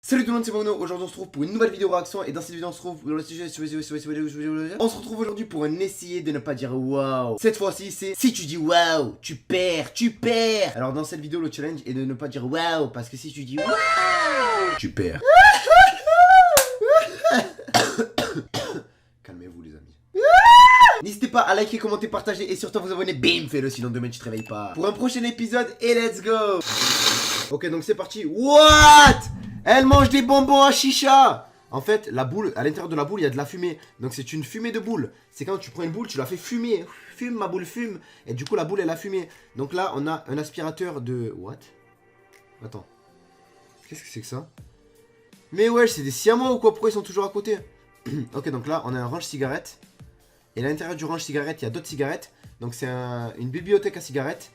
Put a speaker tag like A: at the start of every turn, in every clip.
A: Salut tout le monde, c'est Bruno. Aujourd'hui on se retrouve pour une nouvelle vidéo réaction et dans cette vidéo on se retrouve aujourd'hui pour un essayer de ne pas dire waouh. Cette fois-ci c'est si tu dis waouh, tu perds. Alors dans cette vidéo le challenge est de ne pas dire waouh parce que si tu dis waouh, tu perds. Calmez-vous les amis. N'hésitez pas à liker, commenter, partager et surtout à vous abonner. Bim, fais-le sinon demain tu te réveilles pas. Pour un prochain épisode et let's go. Ok donc c'est parti. What? Elle mange des bonbons à chicha. En fait, la boule, à l'intérieur de la boule, il y a de la fumée. Donc c'est une fumée de boule. C'est quand tu prends une boule, tu la fais fumer. Fume ma boule, fume. Et du coup, la boule, elle a fumé. Donc là, on a un aspirateur de... What? Attends. Qu'est-ce que c'est que ça? Mais ouais, c'est des siamois ou quoi? Pourquoi ils sont toujours à côté? Ok, donc là, on a un range-cigarette. Et à l'intérieur du range-cigarette, il y a d'autres cigarettes. Donc c'est une bibliothèque à cigarettes.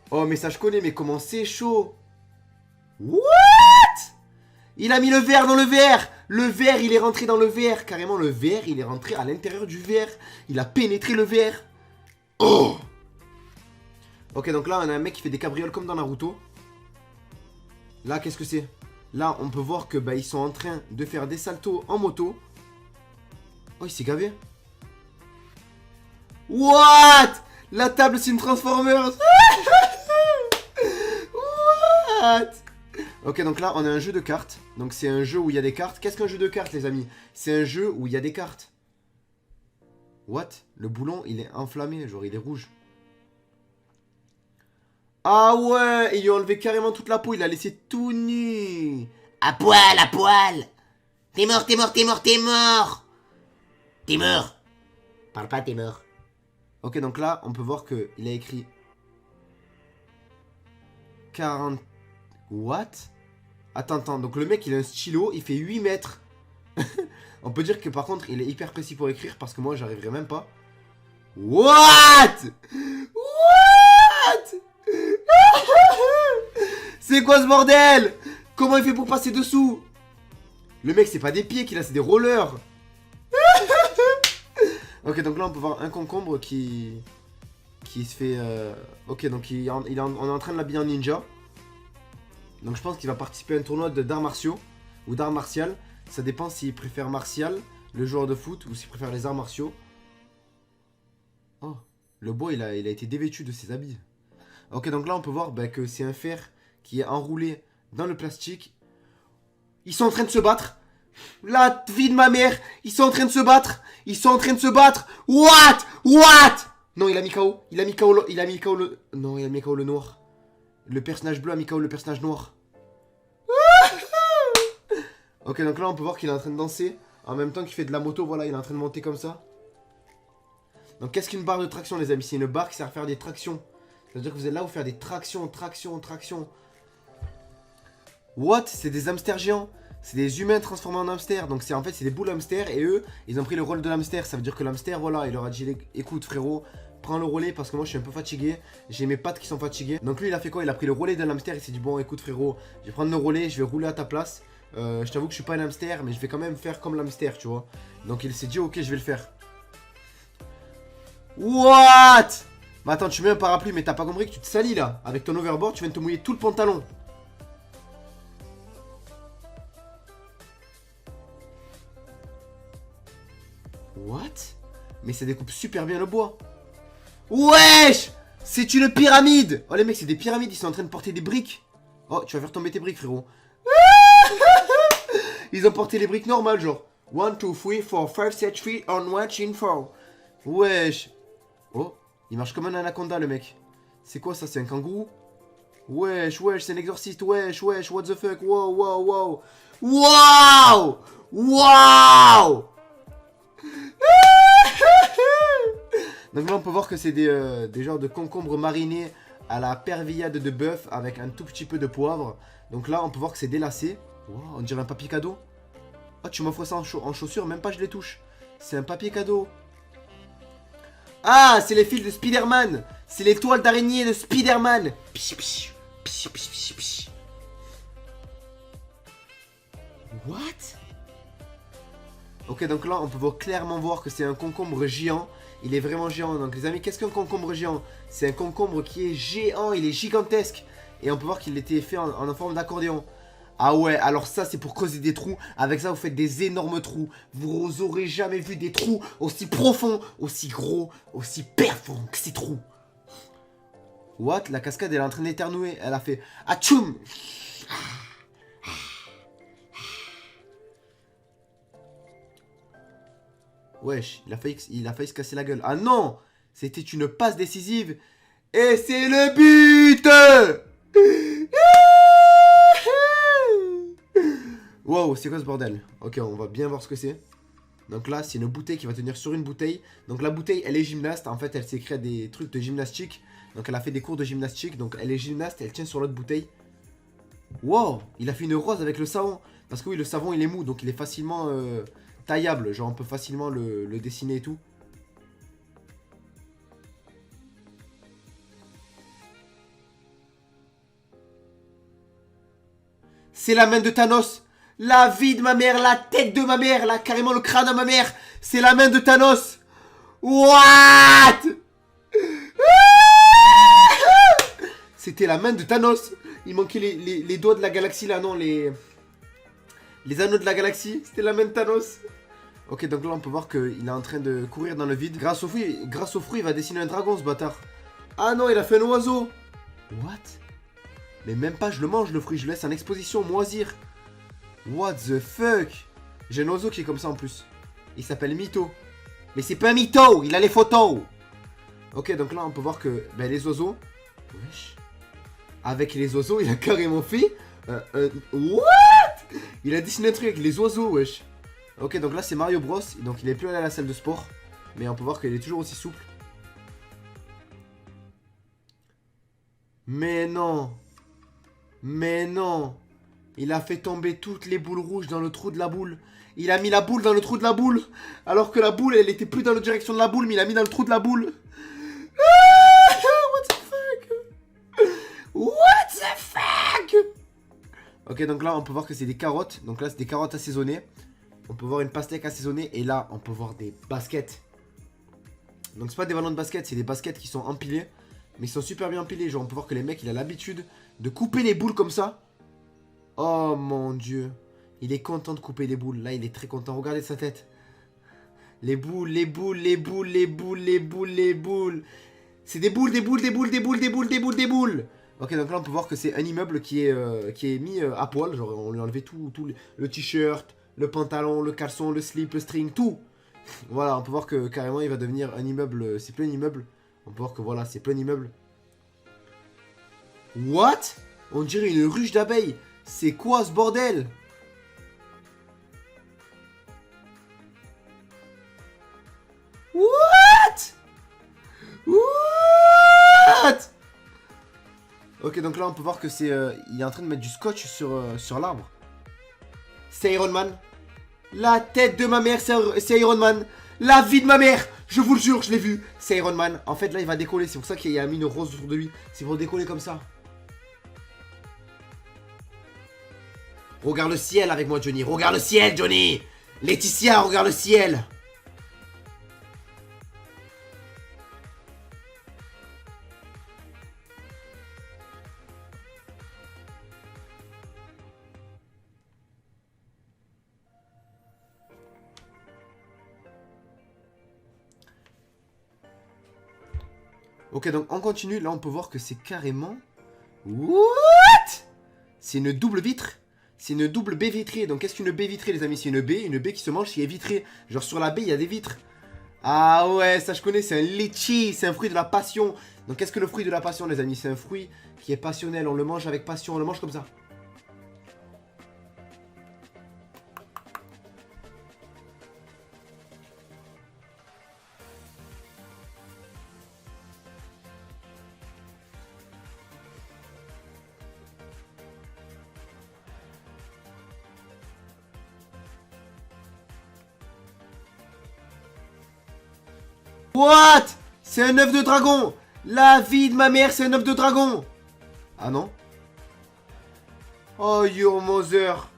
A: Oh, mais ça, je connais. Mais comment c'est chaud? What? Il a mis le verre dans le verre. Le verre, il est rentré dans le verre. Carrément, le verre, il est rentré à l'intérieur du verre. Il a pénétré le verre. Oh. Ok, donc là, on a un mec qui fait des cabrioles comme dans Naruto. Là, qu'est-ce que c'est? Là, on peut voir que ils sont en train de faire des saltos en moto. Oh, il s'est gavé. What? La table, c'est une Transformers. What? Ok, donc là, on a un jeu de cartes. Donc c'est un jeu où il y a des cartes. Qu'est-ce qu'un jeu de cartes, les amis? C'est un jeu où il y a des cartes. What? Le boulon, il est enflammé, genre il est rouge. Ah ouais, il lui a enlevé carrément toute la peau, il l'a laissé tout nu.
B: À poil, à poil. T'es mort, t'es mort, t'es mort, t'es mort. T'es mort. Parle pas, t'es mort.
A: Ok, donc là, on peut voir qu'il a écrit 40... What? Attends, donc le mec il a un stylo, il fait 8 mètres. On peut dire que par contre il est hyper précis pour écrire parce que moi j'arriverai même pas. What? What? C'est quoi ce bordel? Comment il fait pour passer dessous? Le mec c'est pas des pieds qu'il a, c'est des rollers. Ok, donc là on peut voir un concombre qui se fait... Ok, donc on est en train de l'habiller en ninja. Donc je pense qu'il va participer à un tournoi d'arts martiaux ou d'arts martial. Ça dépend s'il préfère martial, le joueur de foot, ou s'il préfère les arts martiaux. Oh, le bois il a été dévêtu de ses habits. Ok, donc là on peut voir que c'est un fer qui est enroulé dans le plastique. Ils sont en train de se battre. La vie de ma mère, ils sont en train de se battre. Ils sont en train de se battre. What? Non, il a mis KO. Il a mis KO le... Non, il a mis KO le noir. Le personnage bleu a mis KO le personnage noir. Ok, donc là on peut voir qu'il est en train de danser. En même temps qu'il fait de la moto, voilà, il est en train de monter comme ça. Donc qu'est-ce qu'une barre de traction, les amis? C'est une barre qui sert à faire des tractions. Ça veut dire que vous êtes là pour faire des tractions. What? C'est des hamsters géants. C'est des humains transformés en hamsters. Donc en fait c'est des boules hamsters. Et eux, ils ont pris le rôle de l'hamster. Ça veut dire que l'hamster, voilà, il leur a dit écoute frérot, prends le relais parce que moi je suis un peu fatigué. J'ai mes pattes qui sont fatiguées. Donc lui il a fait quoi? Il a pris le relais d'un hamster. Il s'est dit bon écoute frérot, je vais prendre le relais, je vais rouler à ta place. Je t'avoue que je suis pas un hamster, mais je vais quand même faire comme l'hamster, tu vois. Donc il s'est dit ok, je vais le faire. What? Mais attends, tu mets un parapluie, mais t'as pas compris que tu te salis là. Avec ton overboard, tu viens de te mouiller tout le pantalon. What? Mais ça découpe super bien le bois. Wesh! C'est une pyramide! Oh les mecs, c'est des pyramides, ils sont en train de porter des briques. Oh, tu vas faire tomber tes briques, frérot. Ils ont porté les briques normales, genre 1, 2, 3, 4, 5, 7, 3, on watching for. Wesh. Oh, il marche comme un anaconda, le mec. C'est quoi ça? C'est un kangourou? Wesh, c'est un exorciste. Wesh, what the fuck? Wow. Donc là, on peut voir que c'est des genres de concombres marinés à la pervillade de bœuf avec un tout petit peu de poivre. Donc là, on peut voir que c'est délacé. Wow, on dirait un papier cadeau. Oh, tu m'offres ça en chaussures, même pas je les touche. C'est un papier cadeau. Ah, c'est les fils de Spider-Man. C'est les toiles d'araignée de Spider-Man. What? Ok, donc là, on peut clairement voir que c'est un concombre géant. Il est vraiment géant. Donc les amis, qu'est-ce qu'un concombre géant? C'est un concombre qui est géant, il est gigantesque. Et on peut voir qu'il était fait en forme d'accordéon. Ah ouais, alors ça c'est pour creuser des trous. Avec ça vous faites des énormes trous. Vous aurez jamais vu des trous aussi profonds, aussi gros, aussi perforants que ces trous. What? La cascade elle est en train d'éternuer. Elle a fait Atchoum. Wesh, il a failli se casser la gueule. Ah non! C'était une passe décisive. Et c'est le but! Wow, c'est quoi ce bordel? Ok, on va bien voir ce que c'est. Donc là, c'est une bouteille qui va tenir sur une bouteille. Donc la bouteille, elle est gymnaste. En fait, elle s'est créée des trucs de gymnastique. Donc elle a fait des cours de gymnastique. Donc elle est gymnaste, elle tient sur l'autre bouteille. Wow, il a fait une rose avec le savon. Parce que oui, le savon, il est mou. Donc il est facilement taillable. Genre, on peut facilement le dessiner et tout. C'est la main de Thanos. La vie de ma mère, la tête de ma mère, là, carrément le crâne de ma mère. C'est la main de Thanos. What? C'était la main de Thanos. Il manquait les doigts de la galaxie, là, non, les anneaux de la galaxie. C'était la main de Thanos. Ok, donc là, on peut voir qu'il est en train de courir dans le vide. Grâce au fruit, il va dessiner un dragon, ce bâtard. Ah non, il a fait un oiseau. What? Mais même pas, je le mange, le fruit. Je le laisse en exposition, moisir. What the fuck? J'ai un oiseau qui est comme ça en plus. Il s'appelle Mytho. Mais c'est pas un mytho, il a les photos. Ok, donc là on peut voir que les oiseaux. Wesh. Avec les oiseaux, il a carrément fait. What? Il a dessiné un truc avec les oiseaux, wesh. Ok, donc là c'est Mario Bros. Donc il est plus allé à la salle de sport. Mais on peut voir qu'il est toujours aussi souple. Mais non. Mais non. Il a fait tomber toutes les boules rouges dans le trou de la boule. Il a mis la boule dans le trou de la boule. Alors que la boule, elle était plus dans la direction de la boule, mais il a mis dans le trou de la boule. What the fuck? What the fuck? Ok, donc là, on peut voir que c'est des carottes. Donc là, c'est des carottes assaisonnées. On peut voir une pastèque assaisonnée. Et là, on peut voir des baskets. Donc c'est pas des ballons de basket, c'est des baskets qui sont empilés. Mais ils sont super bien empilés. Genre, on peut voir que les mecs, il a l'habitude de couper les boules comme ça. Oh mon dieu. Il est content de couper les boules. Là, il est très content. Regardez sa tête. Les boules, les boules, les boules, les boules, les boules, les boules. C'est des boules, des boules, des boules, des boules, des boules, des boules, des boules. Ok, donc là, on peut voir que c'est un immeuble qui est mis à poil. Genre, on lui a enlevé tout le t-shirt, le pantalon, le caleçon, le slip, le string, tout. Voilà, on peut voir que carrément, il va devenir un immeuble. C'est plus un immeuble. On peut voir que voilà, c'est plus un immeuble. What? On dirait une ruche d'abeilles. C'est quoi ce bordel? What? What? Ok, donc là on peut voir que c'est il est en train de mettre du scotch sur l'arbre. C'est Iron Man. La tête de ma mère, c'est Iron Man. La vie de ma mère, je vous le jure, je l'ai vu. C'est Iron Man. En fait là il va décoller, c'est pour ça qu'il a mis une rose autour de lui. C'est pour décoller comme ça. Regarde le ciel avec moi, Johnny. Regarde le ciel, Johnny. Laetitia, regarde le ciel. Ok, donc on continue. Là, on peut voir que c'est carrément... What? C'est une double vitre. C'est une double baie vitrée. Donc, qu'est-ce qu'une baie vitrée, les amis? C'est une baie qui se mange, qui est vitrée. Genre, sur la baie, il y a des vitres. Ah ouais, ça je connais, c'est un litchi. C'est un fruit de la passion. Donc, qu'est-ce que le fruit de la passion, les amis? C'est un fruit qui est passionnel. On le mange avec passion. On le mange comme ça. What? C'est un œuf de dragon. La vie de ma mère, c'est un œuf de dragon. Ah non? Oh, your mother.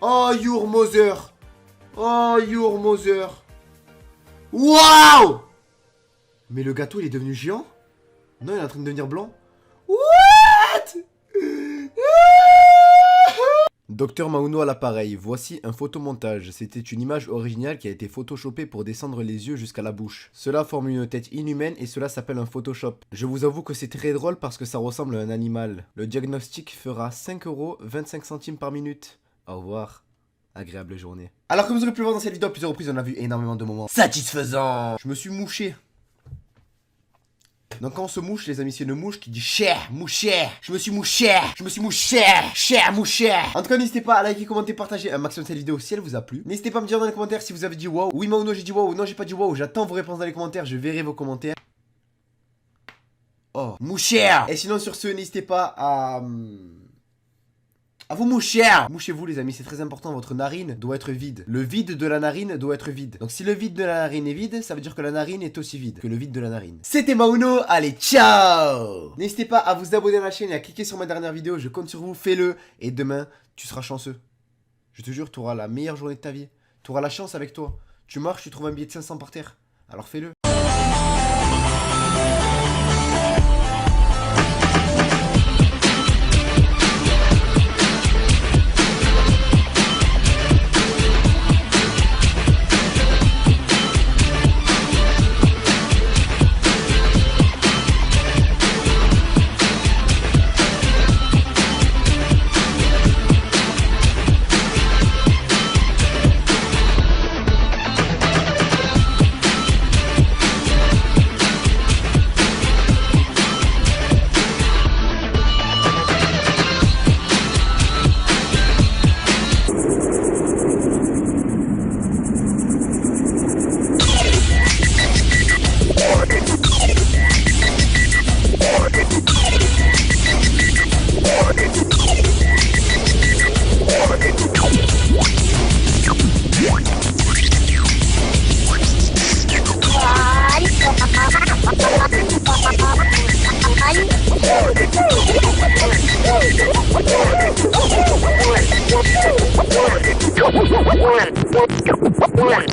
A: Oh, your mother. Oh, your mother. Waouh! Mais le gâteau, il est devenu géant? Non, il est en train de devenir blanc. What? Docteur Mauno à l'appareil, voici un photomontage. C'était une image originale qui a été photoshopée pour descendre les yeux jusqu'à la bouche. Cela forme une tête inhumaine et cela s'appelle un Photoshop. Je vous avoue que c'est très drôle parce que ça ressemble à un animal. Le diagnostic fera 5,25 € par minute. Au revoir. Agréable journée. Alors comme vous aurez pu le voir dans cette vidéo à plusieurs reprises, on a vu énormément de moments satisfaisants. Je me suis mouché. Donc quand on se mouche, les amis, c'est une mouche qui dit cher, mouchère. Je me suis mouché, cher, mouchère. En tout cas, n'hésitez pas à liker, commenter, partager un maximum cette vidéo si elle vous a plu. N'hésitez pas à me dire dans les commentaires si vous avez dit wow. Oui, moi ou non, j'ai dit wow. Non, j'ai pas dit wow. J'attends vos réponses dans les commentaires. Je verrai vos commentaires. Oh, mouchère. Et sinon, sur ce, n'hésitez pas à vous moucher. Mouchez-vous les amis, c'est très important, votre narine doit être vide. Le vide de la narine doit être vide. Donc si le vide de la narine est vide, ça veut dire que la narine est aussi vide que le vide de la narine. C'était Mauno, allez ciao. N'hésitez pas à vous abonner à la chaîne et à cliquer sur ma dernière vidéo, je compte sur vous, faites-le. Et demain, tu seras chanceux. Je te jure, tu auras la meilleure journée de ta vie. Tu auras la chance avec toi. Tu marches, tu trouves un billet de 500 par terre. Alors fais-le.
C: One.